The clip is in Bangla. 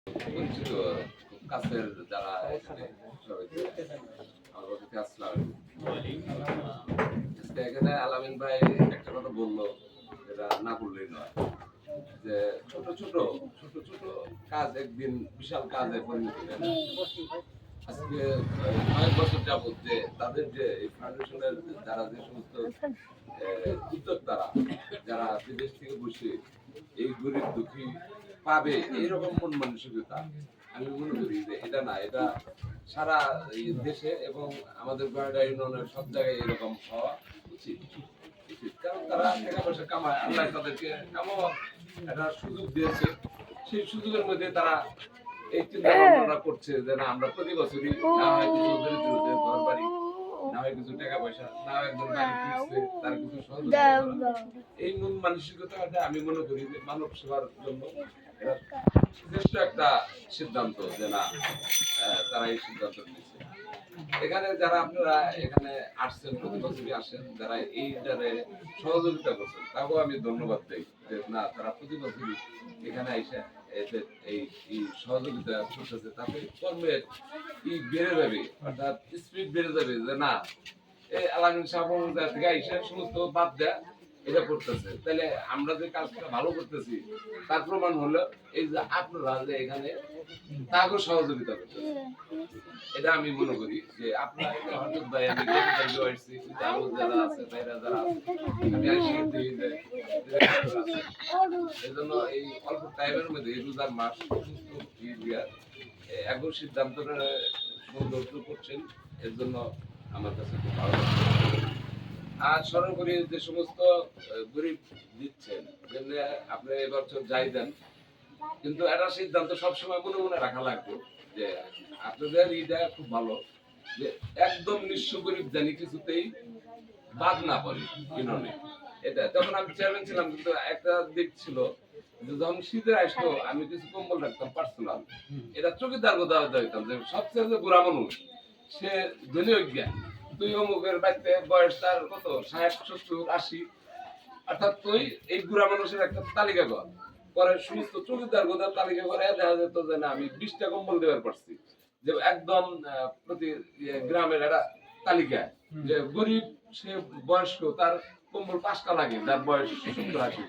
পরিচিত খুব কাছের যারা এখানে সবাইকে আমার কাছে আসলাম। আজকে এখানে আলামিন ভাই একটা কথা বললো, যেটা না বললেই নয়, যে ছোট ছোট ছোট ছোট কাজ একদিন বিশাল কাজে পরিণত হয় না। আজকে কয়েক বছর যাবত যে তাদের যে এই ফাউন্ডেশনের যারা যে সমস্ত উদ্যোক্তারা যারা বিদেশ থেকে বসে এই গরিব দুঃখী পাবে এইরকম মন মানসিকতা, আমি মনে করি যে এটা না, এটা সারা এই দেশে এবং আমাদের গয়ডা ইউনিয়নের সব জায়গায় এরকম হওয়া উচিত। কারণ তারা টাকা পয়সা কামায়, আল্লাহ তাদেরকে এমন একটা সুযোগ দিয়েছে, সেই সুযোগের মধ্যে তারা এই চিন্তা ভাবনা করছে যে না, আমরা প্রতি বছরই না হয় কিছু দরিদ্রদের ঘর বাড়ি, না হয় কিছু টাকা পয়সা, না হয় একজন বাড়ি কিনছে তার কিছু সহযোগিতা করা। এই মন মানসিকতাটা আমি মনে করি যে মানব সেবার জন্য এটা শ্রেষ্ঠ একটা সিদ্ধান্ত, যে না তারা এই সিদ্ধান্ত নিয়েছে। এখানে যারা আপনারা এখানে আসছেন, প্রতি বছরই আসেন, যারা এইটারে সহযোগিতা করছেন তাকেও আমি ধন্যবাদ দিই, যে না তারা প্রতি বছরই এখানে এসে এদের এই সহযোগিতা করতেছে, তাতে কর্মের বেড়ে যাবে, অর্থাৎ স্পিড বেড়ে যাবে, যে না এই আলামিন সাহেব থেকে এসে সমস্ত বাদ দেয়া এটা করতেছে, তাহলে আমরা যে কাজটা ভালো করতেছি তার প্রমাণ হলো এই যে আপনারা যে এখানে তাকেও সহযোগিতা করতেছে। এটা আমি মনে করি যে আপনারা হঠাৎ ভাই আমি আসছি, কিন্তু আরো যারা আছে ভাইরা যারা আছে আমি আসি এই জন্য এই অল্প টাইমের মধ্যে এই রোজার মাস এখন সিদ্ধান্তটা সুন্দর করছেন, এর জন্য আমার কাছে খুব ভালো লাগছে। আর সর্বোপরি যে সমস্ত গরিব দিচ্ছেন, যেমনি আপনি এবছর যাই দেন, কিন্তু একটা সিদ্ধান্ত সবসময় মনে মনে রাখা লাগবে যে আপনাদের এটা খুব ভালো, যে একদম নিঃস্ব গরিব জানি কিছুতেই বাদ না পড়ে কিনে। এটা যখন আমি চেয়ারম্যান ছিলাম, কিন্তু একটা দিক ছিল যে যখন শীতের আসতো আমি কিছু কম্বল রাখতাম পার্সোনাল, এটা চকিদার কথা দিতাম যে সবচেয়ে যে বুড়া মানুষ সে ধনী অজ্ঞান, তুই অমুকের বাড়িতে বয়স তার কত 60 70 80, অর্থাৎ তুই এই বুড়া মানুষের একটা তালিকা কর, পরে সমস্ত চকিদার কথা তালিকা করে দেখা যেত যে না আমি 20টা কম্বল দেওয়ার পারছি, যে একদম প্রতি গ্রামের একটা তালিকা, যে গরিব সে বয়স্ক তার কম্বল 5টা লাগে, যার বয়স 70 80।